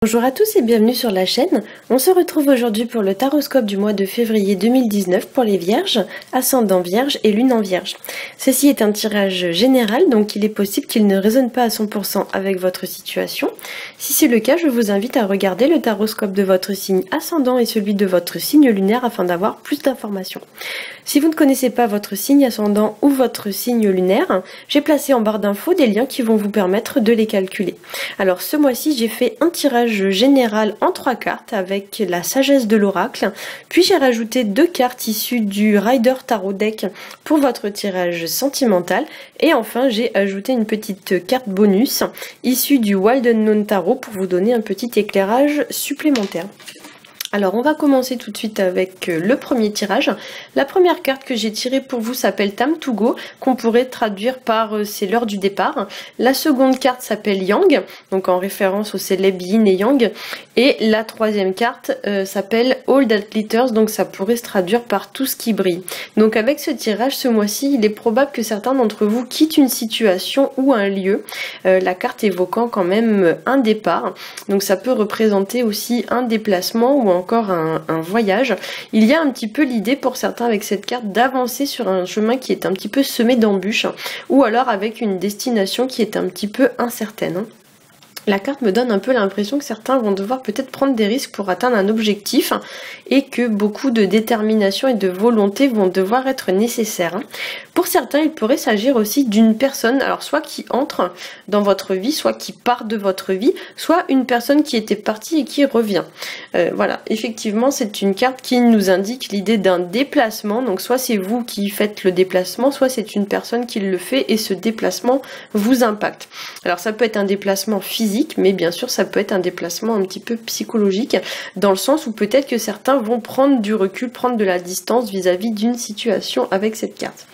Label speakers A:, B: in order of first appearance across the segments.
A: Bonjour à tous et bienvenue sur la chaîne. On se retrouve aujourd'hui pour le taroscope du mois de février 2019 pour les vierges, ascendant vierge et lune en vierge. Ceci est un tirage général, donc il est possible qu'il ne résonne pas à 100% avec votre situation. Si c'est le cas, je vous invite à regarder le taroscope de votre signe ascendant et celui de votre signe lunaire afin d'avoir plus d'informations. Si vous ne connaissez pas votre signe ascendant ou votre signe lunaire, j'ai placé en barre d'infos des liens qui vont vous permettre de les calculer. Alors ce mois-ci, j'ai fait un tirage général en 3 cartes avec la sagesse de l'oracle, puis j'ai rajouté 2 cartes issues du Rider Tarot Deck pour votre tirage sentimental, et enfin j'ai ajouté une petite carte bonus issue du Wild Unknown Tarot pour vous donner un petit éclairage supplémentaire. Alors on va commencer tout de suite avec le premier tirage. La première carte que j'ai tirée pour vous s'appelle Time to Go, qu'on pourrait traduire par c'est l'heure du départ. La seconde carte s'appelle Yang, donc en référence au célèbre Yin et Yang. Et la troisième carte s'appelle All That Glitters, donc ça pourrait se traduire par tout ce qui brille. Donc avec ce tirage ce mois-ci, il est probable que certains d'entre vous quittent une situation ou un lieu, la carte évoquant quand même un départ. Donc ça peut représenter aussi un déplacement ou encore un voyage. Il y a un petit peu l'idée pour certains avec cette carte d'avancer sur un chemin qui est un petit peu semé d'embûches, ou alors avec une destination qui est un petit peu incertaine. La carte me donne un peu l'impression que certains vont devoir peut-être prendre des risques pour atteindre un objectif et que beaucoup de détermination et de volonté vont devoir être nécessaires. Pour certains, il pourrait s'agir aussi d'une personne, alors soit qui entre dans votre vie, soit qui part de votre vie, soit une personne qui était partie et qui revient. Voilà, effectivement, c'est une carte qui nous indique l'idée d'un déplacement. Donc soit c'est vous qui faites le déplacement, soit c'est une personne qui le fait et ce déplacement vous impacte. Alors ça peut être un déplacement physique, mais bien sûr ça peut être un déplacement un petit peu psychologique, dans le sens où peut-être que certains vont prendre du recul, prendre de la distance vis-à-vis d'une situation avec cette carte.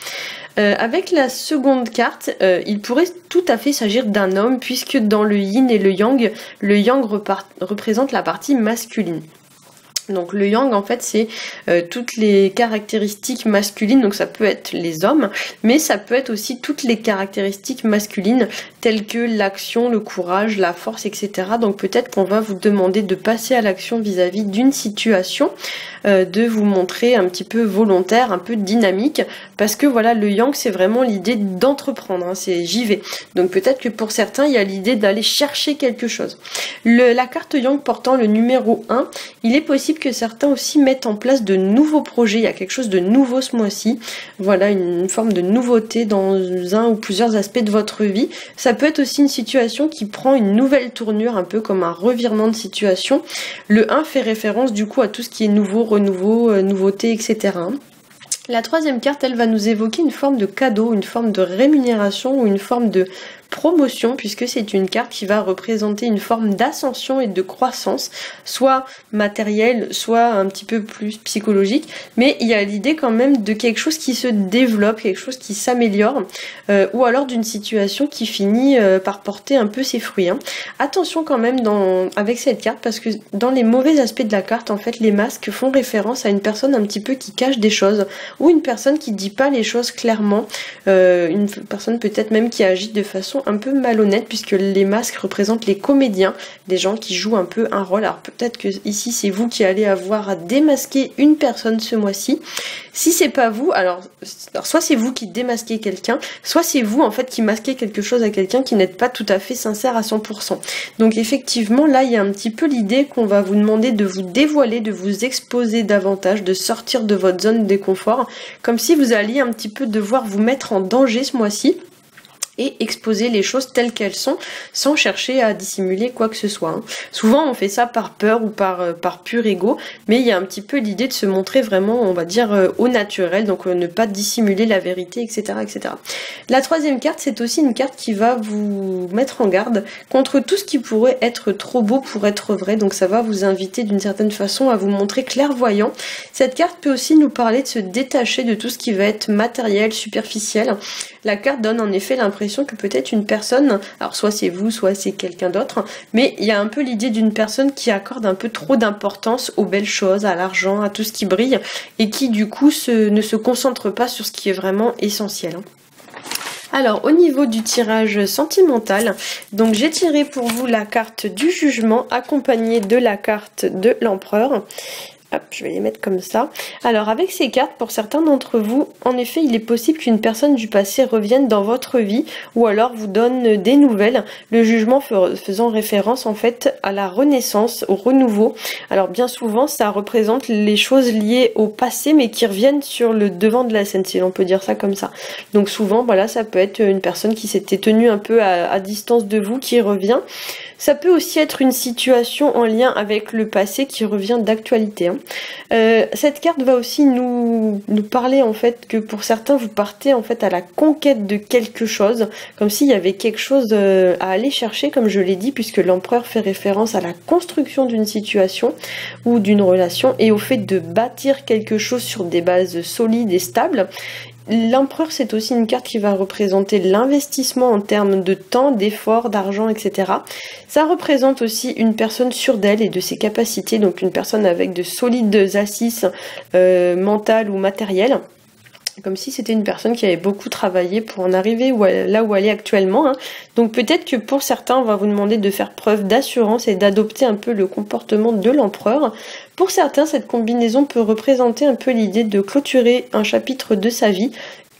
A: Avec la seconde carte, il pourrait tout à fait s'agir d'un homme, puisque dans le yin et le yang représente la partie masculine. Donc le yang en fait c'est toutes les caractéristiques masculines, donc ça peut être les hommes, mais ça peut être aussi toutes les caractéristiques masculines telles que l'action, le courage, la force, etc. Donc peut-être qu'on va vous demander de passer à l'action vis-à-vis d'une situation, de vous montrer un petit peu volontaire, un peu dynamique, parce que voilà, le yang c'est vraiment l'idée d'entreprendre, hein, c'est j'y vais. Donc peut-être que pour certains il y a l'idée d'aller chercher quelque chose. La carte yang portant le numéro 1, il est possible que certains aussi mettent en place de nouveaux projets, il y a quelque chose de nouveau ce mois-ci, voilà, une forme de nouveauté dans un ou plusieurs aspects de votre vie. Ça peut être aussi une situation qui prend une nouvelle tournure, un peu comme un revirement de situation. Le 1 fait référence du coup à tout ce qui est nouveau, renouveau, nouveauté, etc. La troisième carte, elle va nous évoquer une forme de cadeau, une forme de rémunération ou une forme de promotion, puisque c'est une carte qui va représenter une forme d'ascension et de croissance, soit matérielle, soit un petit peu plus psychologique, mais il y a l'idée quand même de quelque chose qui se développe, quelque chose qui s'améliore, ou alors d'une situation qui finit par porter un peu ses fruits. Hein. Attention quand même avec cette carte, parce que dans les mauvais aspects de la carte, en fait, les masques font référence à une personne un petit peu qui cache des choses, ou une personne qui dit pas les choses clairement, une personne peut-être même qui agit de façon un peu malhonnête, puisque les masques représentent les comédiens, des gens qui jouent un peu un rôle. Alors peut-être que ici c'est vous qui allez avoir à démasquer une personne ce mois-ci. Si c'est pas vous, alors soit c'est vous qui démasquez quelqu'un, soit c'est vous en fait qui masquez quelque chose à quelqu'un qui n'êtes pas tout à fait sincère à 100%. Donc effectivement là il y a un petit peu l'idée qu'on va vous demander de vous dévoiler, de vous exposer davantage, de sortir de votre zone de confort, comme si vous alliez un petit peu devoir vous mettre en danger ce mois-ci et exposer les choses telles qu'elles sont sans chercher à dissimuler quoi que ce soit. Hein. Souvent on fait ça par peur ou par pur ego, mais il y a un petit peu l'idée de se montrer vraiment, on va dire, au naturel, donc ne pas dissimuler la vérité, etc., etc. La troisième carte, c'est aussi une carte qui va vous mettre en garde contre tout ce qui pourrait être trop beau pour être vrai, donc ça va vous inviter d'une certaine façon à vous montrer clairvoyant. Cette carte peut aussi nous parler de se détacher de tout ce qui va être matériel, superficiel. La carte donne en effet l'impression que peut-être une personne, alors soit c'est vous, soit c'est quelqu'un d'autre, mais il y a un peu l'idée d'une personne qui accorde un peu trop d'importance aux belles choses, à l'argent, à tout ce qui brille, et qui du coup ne se concentre pas sur ce qui est vraiment essentiel. Alors au niveau du tirage sentimental, donc j'ai tiré pour vous la carte du jugement accompagnée de la carte de l'empereur. Hop, je vais les mettre comme ça. Alors avec ces cartes, pour certains d'entre vous, en effet, il est possible qu'une personne du passé revienne dans votre vie ou alors vous donne des nouvelles. Le jugement faisant référence en fait à la renaissance, au renouveau. Alors bien souvent, ça représente les choses liées au passé mais qui reviennent sur le devant de la scène, si l'on peut dire ça comme ça. Donc souvent, voilà, ça peut être une personne qui s'était tenue un peu à distance de vous qui revient. Ça peut aussi être une situation en lien avec le passé qui revient d'actualité. Hein. Cette carte va aussi nous parler en fait que pour certains vous partez en fait à la conquête de quelque chose, comme s'il y avait quelque chose à aller chercher, comme je l'ai dit, puisque l'empereur fait référence à la construction d'une situation ou d'une relation et au fait de bâtir quelque chose sur des bases solides et stables. L'empereur, c'est aussi une carte qui va représenter l'investissement en termes de temps, d'efforts, d'argent, etc. Ça représente aussi une personne sûre d'elle et de ses capacités, donc une personne avec de solides assises mentales ou matérielles. Comme si c'était une personne qui avait beaucoup travaillé pour en arriver là où elle est actuellement. Hein. Donc peut-être que pour certains, on va vous demander de faire preuve d'assurance et d'adopter un peu le comportement de l'empereur. Pour certains, cette combinaison peut représenter un peu l'idée de clôturer un chapitre de sa vie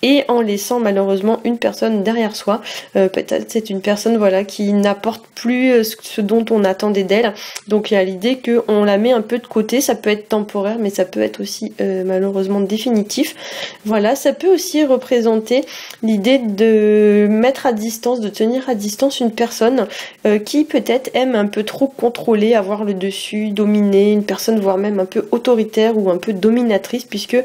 A: et en laissant malheureusement une personne derrière soi. Peut-être c'est une personne voilà qui n'apporte plus ce dont on attendait d'elle. Donc il y a l'idée qu'on la met un peu de côté, ça peut être temporaire mais ça peut être aussi malheureusement définitif. Voilà, ça peut aussi représenter l'idée de mettre à distance, de tenir à distance une personne qui peut-être aime un peu trop contrôler, avoir le dessus, dominer, une personne voire même un peu autoritaire ou un peu dominatrice, puisque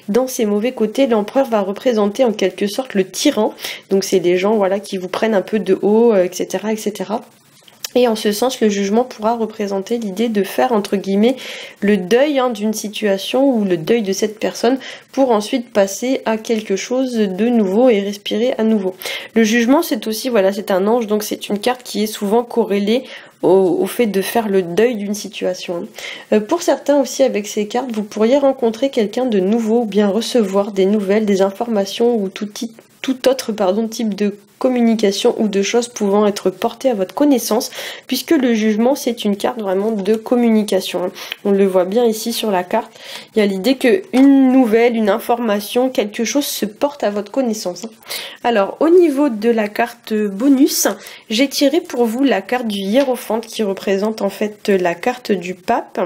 A: dans ses mauvais côtés, l'empereur va représenter en quelque sorte le tyran. Donc c'est des gens voilà qui vous prennent un peu de haut, etc., etc. Et en ce sens, le jugement pourra représenter l'idée de faire, entre guillemets, le deuil d'une situation ou le deuil de cette personne pour ensuite passer à quelque chose de nouveau et respirer à nouveau. Le jugement, c'est aussi, voilà, c'est un ange, donc c'est une carte qui est souvent corrélée au fait de faire le deuil d'une situation. Pour certains aussi, avec ces cartes, vous pourriez rencontrer quelqu'un de nouveau ou bien recevoir des nouvelles, des informations ou tout autre type de communication ou de choses pouvant être portées à votre connaissance, puisque le jugement c'est une carte vraiment de communication. On le voit bien ici sur la carte, il y a l'idée qu'une nouvelle, une information, quelque chose se porte à votre connaissance. Alors au niveau de la carte bonus, j'ai tiré pour vous la carte du hiérophante qui représente en fait la carte du pape.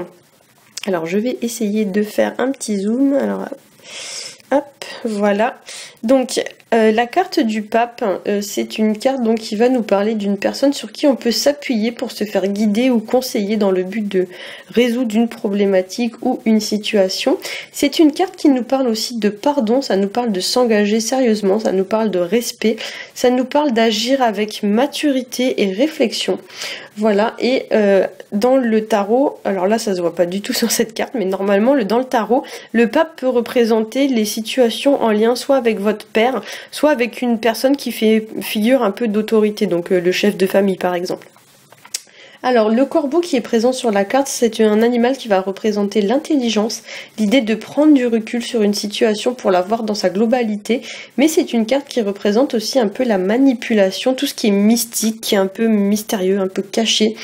A: Alors je vais essayer de faire un petit zoom. Alors hop, voilà. Donc la carte du pape, c'est une carte donc qui va nous parler d'une personne sur qui on peut s'appuyer pour se faire guider ou conseiller dans le but de résoudre une problématique ou une situation. C'est une carte qui nous parle aussi de pardon, ça nous parle de s'engager sérieusement, ça nous parle de respect, ça nous parle d'agir avec maturité et réflexion. Voilà, et dans le tarot, alors là ça se voit pas du tout sur cette carte, mais normalement dans le tarot, le pape peut représenter les situations en lien soit avec votre père, soit avec une personne qui fait figure un peu d'autorité, donc le chef de famille par exemple. Alors le corbeau qui est présent sur la carte, c'est un animal qui va représenter l'intelligence, l'idée de prendre du recul sur une situation pour la voir dans sa globalité, mais c'est une carte qui représente aussi un peu la manipulation, tout ce qui est mystique, qui est un peu mystérieux, un peu caché.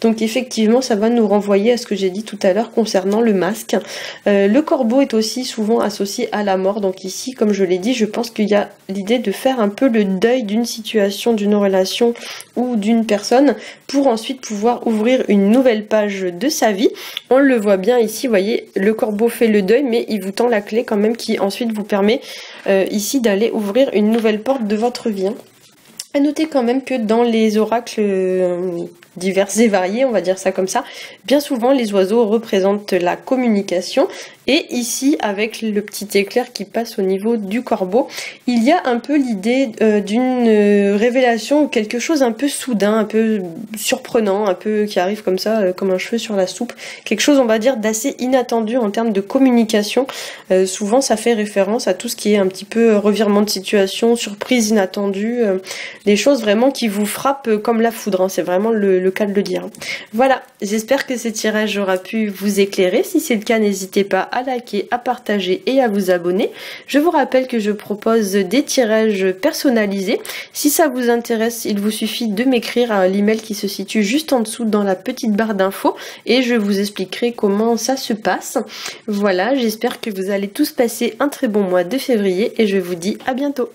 A: Donc effectivement ça va nous renvoyer à ce que j'ai dit tout à l'heure concernant le masque. Le corbeau est aussi souvent associé à la mort, donc ici comme je l'ai dit, je pense qu'il y a l'idée de faire un peu le deuil d'une situation, d'une relation ou d'une personne pour ensuite pouvoir ouvrir une nouvelle page de sa vie. On le voit bien ici, vous voyez, le corbeau fait le deuil, mais il vous tend la clé quand même qui ensuite vous permet ici d'aller ouvrir une nouvelle porte de votre vie. À noter quand même que dans les oracles divers et variés, on va dire ça comme ça, bien souvent les oiseaux représentent la communication, et ici avec le petit éclair qui passe au niveau du corbeau, il y a un peu l'idée d'une révélation ou quelque chose un peu soudain, un peu surprenant, un peu qui arrive comme ça, comme un cheveu sur la soupe, quelque chose on va dire d'assez inattendu en termes de communication. Souvent ça fait référence à tout ce qui est un petit peu revirement de situation, surprise inattendue, des choses vraiment qui vous frappent comme la foudre, hein. C'est vraiment le le cas de le dire. Voilà, j'espère que ce tirage aura pu vous éclairer. Si c'est le cas, n'hésitez pas à liker, à partager et à vous abonner. Je vous rappelle que je propose des tirages personnalisés. Si ça vous intéresse, il vous suffit de m'écrire à l'email qui se situe juste en dessous dans la petite barre d'infos et je vous expliquerai comment ça se passe. Voilà, j'espère que vous allez tous passer un très bon mois de février et je vous dis à bientôt.